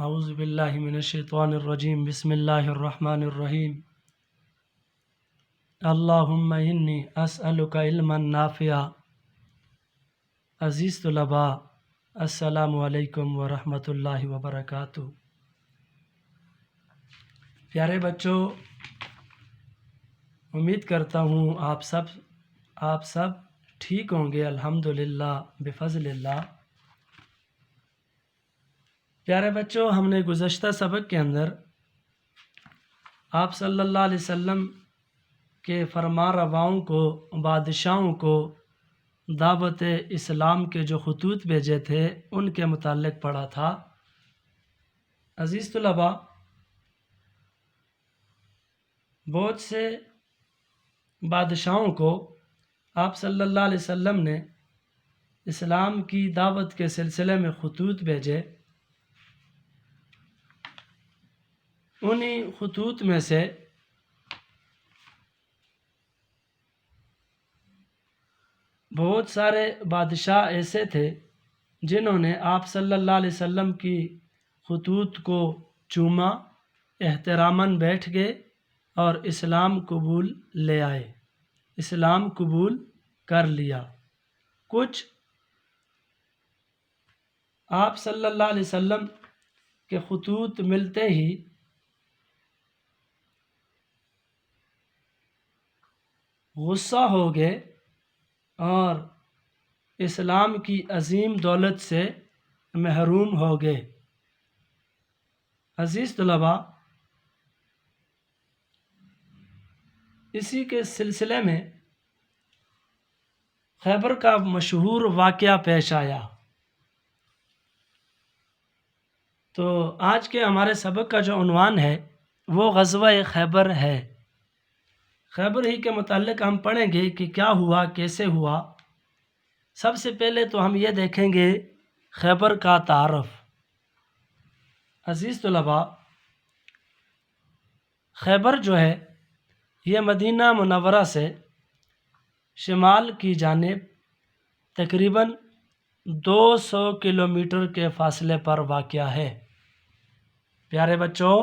اعوذ باللہ من الشیطان الرجیم بسم اللہ الرحمن الرحیم اللہم انی اسألک علما نافعا۔ عزیز طلباء، السلام علیکم ورحمۃ اللہ وبرکاتہ۔ پیارے بچوں، امید کرتا ہوں آپ سب ٹھیک ہوں گے الحمدللہ بفضل اللہ۔ پیارے بچوں، ہم نے گزشتہ سبق کے اندر آپ صلی اللہ علیہ وسلم کے فرما رواؤں کو، بادشاہوں کو دعوت اسلام کے جو خطوط بھیجے تھے ان کے متعلق پڑھا تھا۔ عزیز طلباء، بہت سے بادشاہوں کو آپ صلی اللہ علیہ وسلم نے اسلام کی دعوت کے سلسلے میں خطوط بھیجے۔ انہی خطوط میں سے بہت سارے بادشاہ ایسے تھے جنہوں نے آپ صلی اللہ علیہ وسلم کی خطوط کو چوما، احتراماً بیٹھ گئے اور اسلام قبول لے آئے، اسلام قبول کر لیا۔ کچھ آپ صلی اللہ علیہ وسلم کے خطوط ملتے ہی غصہ ہو گئے اور اسلام کی عظیم دولت سے محروم ہو گئے۔ عزیز طلباء، اسی کے سلسلے میں خیبر کا مشہور واقعہ پیش آیا۔ تو آج کے ہمارے سبق کا جو عنوان ہے وہ غزوہ خیبر ہے۔ خیبر ہی کے متعلق ہم پڑھیں گے کہ کیا ہوا، کیسے ہوا۔ سب سے پہلے تو ہم یہ دیکھیں گے خیبر کا تعارف۔ عزیز طلباء، خیبر جو ہے یہ مدینہ منورہ سے شمال کی جانب تقریباً 200 کلومیٹر کے فاصلے پر واقع ہے۔ پیارے بچوں،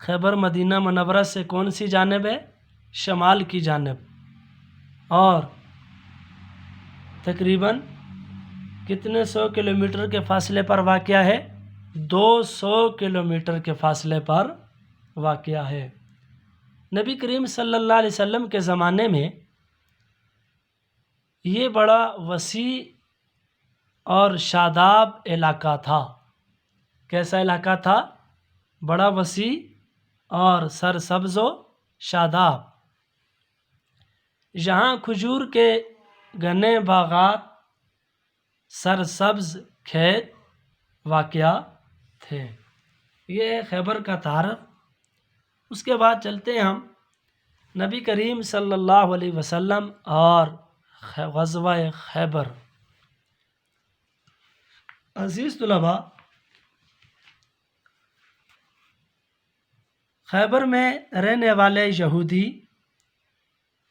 خیبر مدینہ منورہ سے کون سی جانب ہے؟ شمال کی جانب، اور تقریباً کتنے 100 کلومیٹر کے فاصلے پر واقع ہے؟ 200 کلومیٹر کے فاصلے پر واقع ہے۔ نبی کریم صلی اللہ علیہ وسلم کے زمانے میں یہ بڑا وسیع اور شاداب علاقہ تھا۔ کیسا علاقہ تھا؟ بڑا وسیع اور سرسبز و شاداب۔ یہاں کھجور کے گھنے باغات، سرسبز کھیت واقع تھے۔ یہ ہے خیبر کا تعارف۔ اس کے بعد چلتے ہیں ہم نبی کریم صلی اللہ علیہ وسلم اور غزوہ خیبر۔ عزیز طلباء، خیبر میں رہنے والے یہودی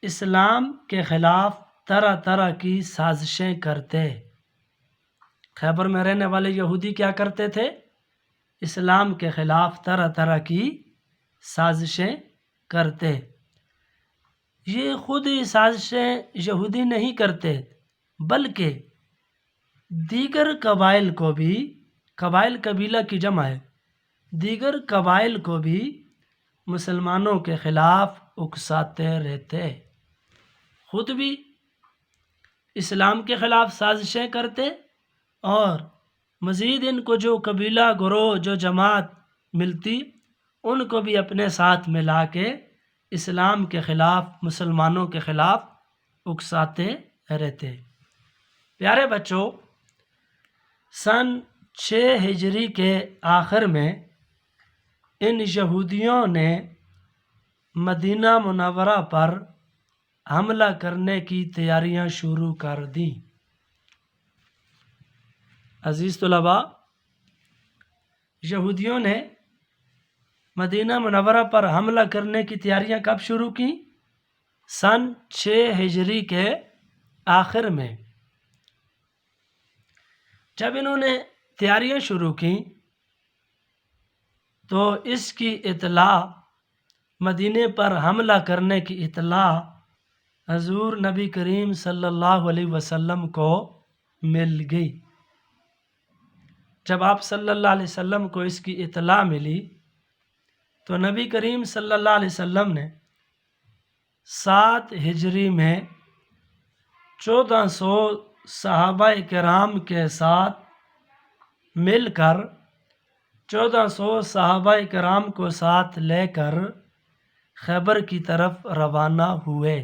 اسلام کے خلاف طرح طرح کی سازشیں کرتے۔ خیبر میں رہنے والے یہودی کیا کرتے تھے؟ اسلام کے خلاف طرح طرح کی سازشیں کرتے۔ یہ خود ہی سازشیں یہودی نہیں کرتے، بلکہ دیگر قبائل کو بھی، قبائل قبیلہ کی جمع ہے، دیگر قبائل کو بھی مسلمانوں کے خلاف اکساتے رہتے۔ خود بھی اسلام کے خلاف سازشیں کرتے اور مزید ان کو جو قبیلہ، گروہ، جو جماعت ملتی ان کو بھی اپنے ساتھ ملا کے اسلام کے خلاف، مسلمانوں کے خلاف اکساتے رہتے۔ پیارے بچوں، سن 6 ہجری کے آخر میں ان یہودیوں نے مدینہ منورہ پر حملہ کرنے کی تیاریاں شروع کر دیں۔ عزیز طلباء، یہودیوں نے مدینہ منورہ پر حملہ کرنے کی تیاریاں کب شروع کی؟ سن 6 ہجری کے آخر میں۔ جب انہوں نے تیاریاں شروع کی تو اس کی اطلاع مدینے پر حملہ کرنے کی اطلاع حضور نبی کریم صلی اللہ علیہ وسلم کو مل گئی۔ جب آپ صلی اللہ علیہ وسلم کو اس کی اطلاع ملی تو نبی کریم صلی اللہ علیہ وسلم نے 7 ہجری میں 1400 صحابہ کرام کے ساتھ مل کر 1400 صحابہ کرام کو ساتھ لے کر خیبر کی طرف روانہ ہوئے۔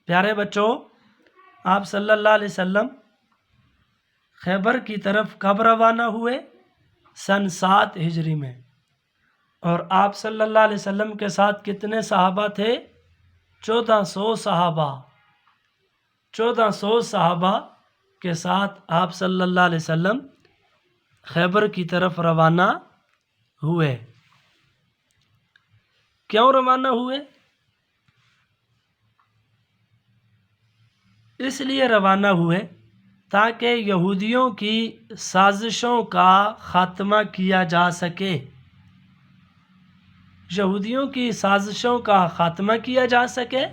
پیارے بچوں، آپ صلی اللہ علیہ وسلم خیبر کی طرف کب روانہ ہوئے؟ سن 7 ہجری میں۔ اور آپ صلی اللہ علیہ وسلم کے ساتھ کتنے صحابہ تھے؟ 1400 صحابہ۔ 1400 صحابہ کے ساتھ آپ صلی اللہ علیہ وسلم خیبر کی طرف روانہ ہوئے۔ کیوں روانہ ہوئے؟ اس لیے روانہ ہوئے تاکہ یہودیوں کی سازشوں کا خاتمہ کیا جا سکے۔ یہودیوں کی سازشوں کا خاتمہ کیا جا سکے۔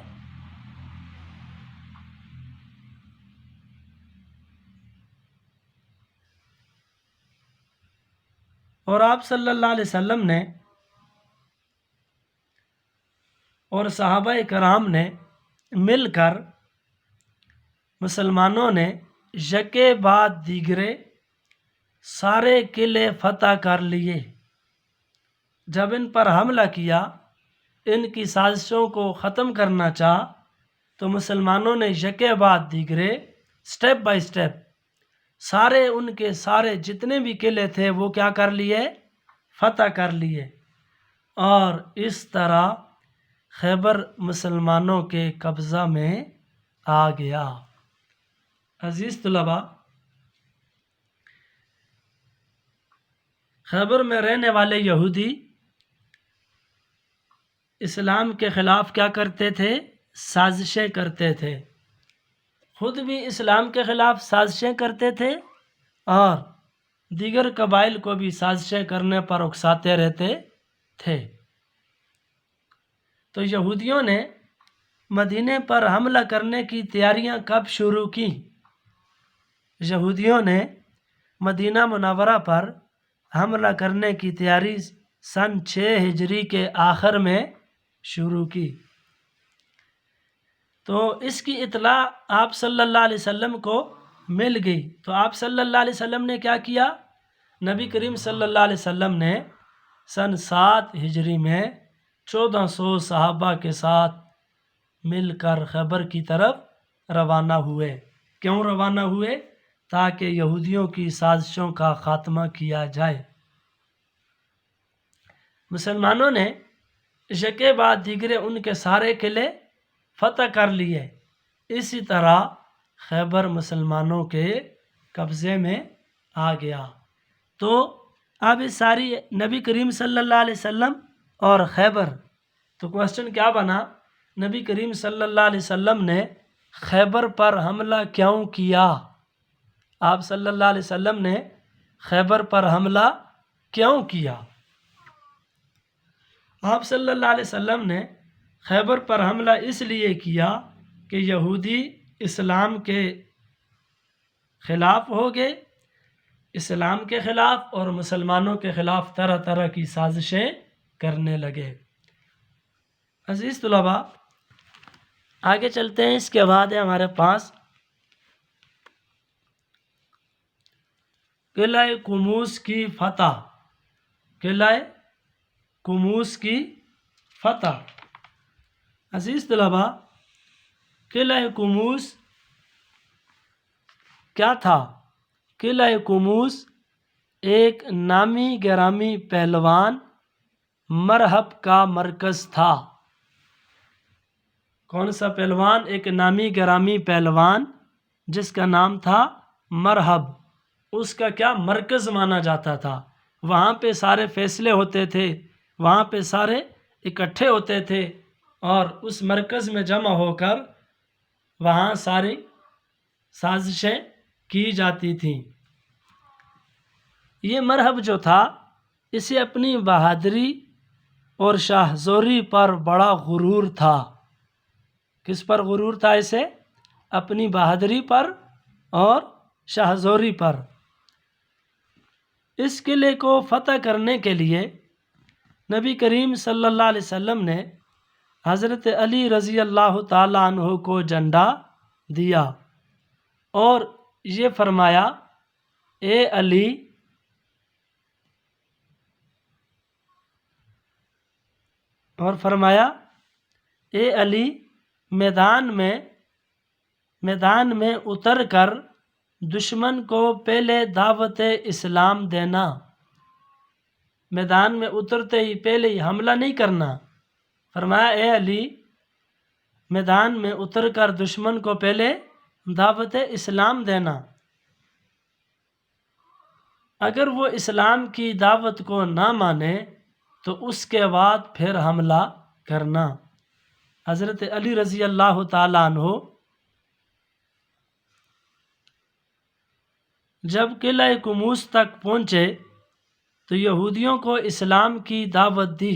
اور آپ صلی اللہ علیہ وسلم نے اور صحابہ کرام نے مل کر مسلمانوں نے یکے بعد دیگرے سارے قلعے فتح کر لیے۔ جب ان پر حملہ کیا، ان کی سازشوں کو ختم کرنا چاہا تو مسلمانوں نے یکے بعد دیگرے سٹیپ بائی سٹیپ سارے ان کے سارے جتنے بھی قلعے تھے وہ کیا کر لیے؟ فتح کر لیے۔ اور اس طرح خیبر مسلمانوں کے قبضہ میں آ گیا۔ عزیز طلباء، خیبر میں رہنے والے یہودی اسلام کے خلاف کیا کرتے تھے؟ سازشیں کرتے تھے۔ خود بھی اسلام کے خلاف سازشیں کرتے تھے اور دیگر قبائل کو بھی سازشیں کرنے پر اکساتے رہتے تھے۔ تو یہودیوں نے مدینے پر حملہ کرنے کی تیاریاں کب شروع کی؟ یہودیوں نے مدینہ منورہ پر حملہ کرنے کی تیاری سن 6 ہجری کے آخر میں شروع کی۔ تو اس کی اطلاع آپ صلی اللہ علیہ وسلم کو مل گئی۔ تو آپ صلی اللہ علیہ وسلم نے کیا کیا؟ نبی کریم صلی اللہ علیہ وسلم نے سن 7 ہجری میں 1400 صحابہ کے ساتھ مل کر خیبر کی طرف روانہ ہوئے۔ کیوں روانہ ہوئے؟ تاکہ یہودیوں کی سازشوں کا خاتمہ کیا جائے۔ مسلمانوں نے یکے بعد دیگرے ان کے سارے قلعے فتح کر لیے۔ اسی طرح خیبر مسلمانوں کے قبضے میں آ گیا۔ تو اب اس ساری نبی کریم صلی اللہ علیہ وسلم اور خیبر، تو کوشچن کیا بنا؟ نبی کریم صلی اللہ علیہ وسلم نے خیبر پر حملہ کیوں کیا؟ آپ صلی اللہ علیہ وسلم نے خیبر پر حملہ کیوں کیا؟ آپ صلی اللہ علیہ وسلم نے خیبر پر حملہ اس لیے کیا کہ یہودی اسلام کے خلاف ہو گئے، اسلام کے خلاف اور مسلمانوں کے خلاف طرح طرح کی سازشیں کرنے لگے۔ عزیز طلباء، آگے چلتے ہیں۔ اس کے بعد ہے ہمارے پاس قلعہ قموس کی فتح۔ قلعہ قموس کی فتح۔ عزیز طلباء، قلعہ قموس کیا تھا؟ قلعہ قموس ایک نامی گرامی پہلوان مرہب کا مرکز تھا۔ کون سا پہلوان؟ ایک نامی گرامی پہلوان جس کا نام تھا مرہب، اس کا کیا مرکز مانا جاتا تھا۔ وہاں پہ سارے فیصلے ہوتے تھے، وہاں پہ سارے اکٹھے ہوتے تھے اور اس مرکز میں جمع ہو کر وہاں ساری سازشیں کی جاتی تھیں۔ یہ مرہب جو تھا اسے اپنی بہادری اور شاہزوری پر بڑا غرور تھا۔ کس پر غرور تھا اسے؟ اپنی بہادری پر اور شاہزوری پر۔ اس قلعے کو فتح کرنے کے لیے نبی کریم صلی اللہ علیہ وسلم نے حضرت علی رضی اللہ تعالیٰ عنہ کو جھنڈا دیا اور یہ فرمایا، اے علی، میدان میں اتر کر دشمن کو پہلے دعوت اسلام دینا۔ میدان میں اترتے ہی پہلے ہی حملہ نہیں کرنا۔ فرمایا، اے علی، میدان میں اتر کر دشمن کو پہلے دعوت اسلام دینا، اگر وہ اسلام کی دعوت کو نہ مانے تو اس کے بعد پھر حملہ کرنا۔ حضرت علی رضی اللہ تعالیٰ عنہ جب قلعہ قموس تک پہنچے تو یہودیوں کو اسلام کی دعوت دی،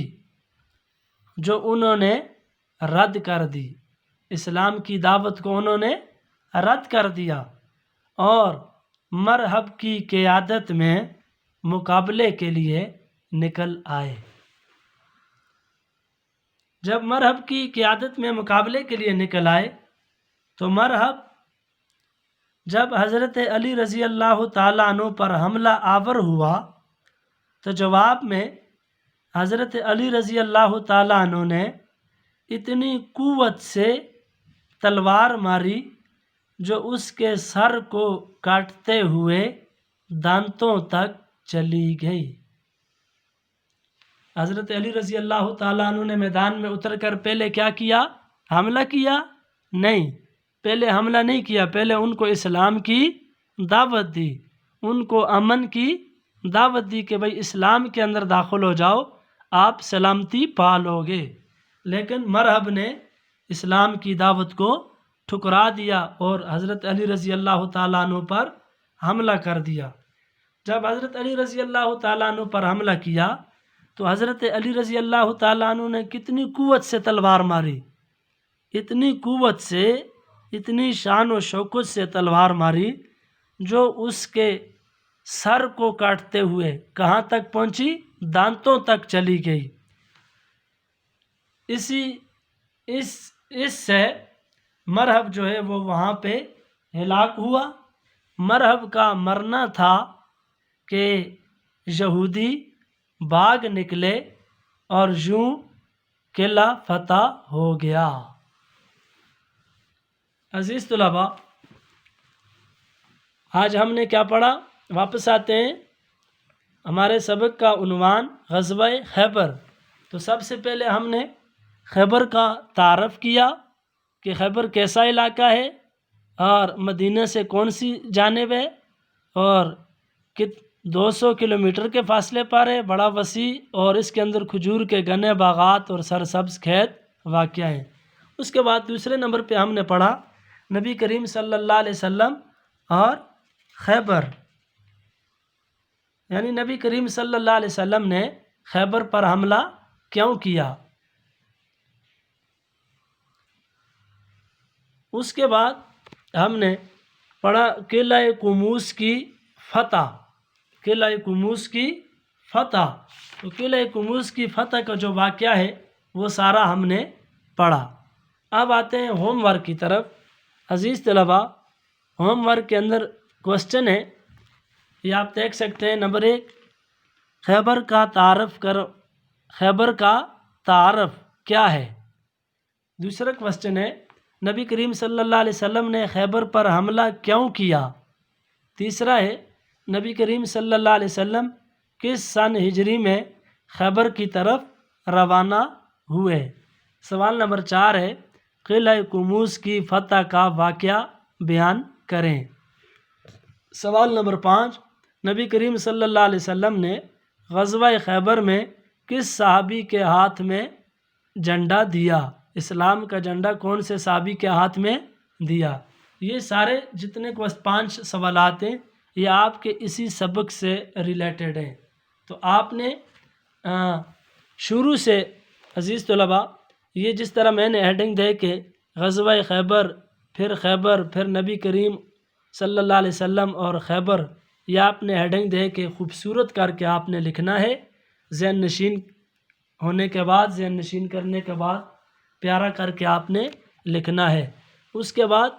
جو انہوں نے رد کر دی۔ اسلام کی دعوت کو انہوں نے رد کر دیا اور مرحب کی قیادت میں مقابلے کے لیے نکل آئے۔ جب مرحب کی قیادت میں مقابلے کے لیے نکل آئے تو مرحب جب حضرت علی رضی اللہ تعالیٰ عنہ پر حملہ آور ہوا تو جواب میں حضرت علی رضی اللہ تعالیٰ عنہ نے اتنی قوت سے تلوار ماری جو اس کے سر کو کاٹتے ہوئے دانتوں تک چلی گئی۔ حضرت علی رضی اللہ تعالیٰ عنہ نے میدان میں اتر کر پہلے کیا کیا؟ حملہ کیا؟ نہیں، پہلے حملہ نہیں کیا، پہلے ان کو اسلام کی دعوت دی، ان کو امن کی دعوت دی کہ بھائی اسلام کے اندر داخل ہو جاؤ، آپ سلامتی پالو گے۔ لیکن مرحب نے اسلام کی دعوت کو ٹھکرا دیا اور حضرت علی رضی اللہ تعالیٰ عنہ پر حملہ کر دیا۔ جب حضرت علی رضی اللہ تعالیٰ عنہ پر حملہ کیا تو حضرت علی رضی اللہ تعالیٰ عنہ نے کتنی قوت سے تلوار ماری، اتنی قوت سے، اتنی شان و شوکت سے تلوار ماری جو اس کے سر کو کاٹتے ہوئے کہاں تک پہنچی؟ دانتوں تک چلی گئی۔ اس سے مرحب جو ہے وہ وہاں پہ ہلاک ہوا۔ مرحب کا مرنا تھا کہ یہودی بھاگ نکلے اور یوں قلعہ فتح ہو گیا۔ عزیز طلباء، آج ہم نے کیا پڑھا؟ واپس آتے ہیں، ہمارے سبق کا عنوان غزوہ خیبر۔ تو سب سے پہلے ہم نے خیبر کا تعارف کیا کہ خیبر کیسا علاقہ ہے اور مدینہ سے کون سی جانب ہے اور 200 کلومیٹر کے فاصلے پر ہے، بڑا وسیع، اور اس کے اندر کھجور کے گھنے باغات اور سرسبز کھیت واقع ہیں۔ اس کے بعد دوسرے نمبر پہ ہم نے پڑھا نبی کریم صلی اللہ علیہ وسلم اور خیبر، یعنی نبی کریم صلی اللہ علیہ وسلم نے خیبر پر حملہ کیوں کیا۔ اس کے بعد ہم نے پڑھا قلعہ قموس کی فتح، قلعہ قموس کی فتح۔ تو قلعہ قموس کی فتح کا جو واقعہ ہے وہ سارا ہم نے پڑھا۔ اب آتے ہیں ہوم ورک کی طرف۔ عزیز طلباء، ہوم ورک کے اندر کوسچن ہے، یہ آپ دیکھ سکتے ہیں۔ نمبر 1، خیبر کا تعارف کرو، خیبر کا تعارف کیا ہے؟ دوسرا کوسچن ہے، نبی کریم صلی اللہ علیہ وسلم نے خیبر پر حملہ کیوں کیا؟ تیسرا ہے، نبی کریم صلی اللہ علیہ وسلم کس سن ہجری میں خیبر کی طرف روانہ ہوئے؟ سوال نمبر 4 ہے، قلعہ قموس کی فتح کا واقعہ بیان کریں۔ سوال نمبر 5، نبی کریم صلی اللہ علیہ وسلم نے غزوہ خیبر میں کس صحابی کے ہاتھ میں جھنڈا دیا؟ اسلام کا جھنڈا کون سے صحابی کے ہاتھ میں دیا؟ یہ سارے جتنے 5 سوالات ہیں یہ آپ کے اسی سبق سے ریلیٹڈ ہیں۔ تو آپ نے شروع سے عزیز طلباء یہ جس طرح میں نے ہیڈنگ دے کے غزوہ خیبر پھر نبی کریم صلی اللہ علیہ وسلم اور خیبر، یہ آپ نے ہیڈنگ دے کے خوبصورت کر کے آپ نے لکھنا ہے. ذہن نشین ہونے کے بعد، ذہن نشین کرنے کے بعد پیارا کر کے آپ نے لکھنا ہے. اس کے بعد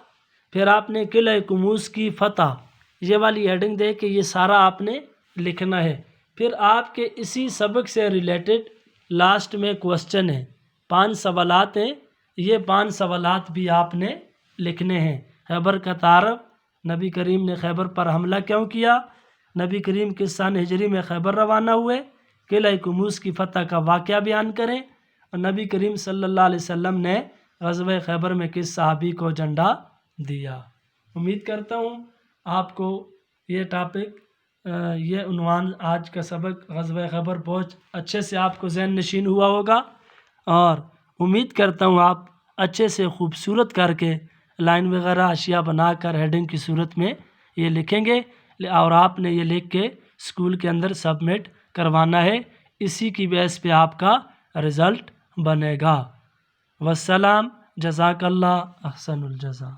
پھر آپ نے قلعہ کموز کی فتح، یہ والی ہیڈنگ دے کے یہ سارا آپ نے لکھنا ہے. پھر آپ کے اسی سبق سے ریلیٹڈ لاسٹ میں کوسچن ہے، 5 سوالات ہیں، یہ 5 سوالات بھی آپ نے لکھنے ہیں. خیبر کا تعارف، نبی کریم نے خیبر پر حملہ کیوں کیا، نبی کریم کس سن ہجری میں خیبر روانہ ہوئے، قلعہ کموز کی فتح کا واقعہ بیان کریں، اور نبی کریم صلی اللہ علیہ وسلم نے غزوہ خیبر میں کس صحابی کو جھنڈا دیا. امید کرتا ہوں آپ کو یہ ٹاپک، یہ عنوان آج کا سبق غزوہ خیبر بہت اچھے سے آپ کو ذہن نشین ہوا ہوگا، اور امید کرتا ہوں آپ اچھے سے خوبصورت کر کے لائن وغیرہ اشیاء بنا کر ہیڈنگ کی صورت میں یہ لکھیں گے، اور آپ نے یہ لکھ کے اسکول کے اندر سبمٹ کروانا ہے. اسی کی بیس پہ آپ کا رزلٹ بنے گا. والسلام، جزاک اللہ احسن الجزا.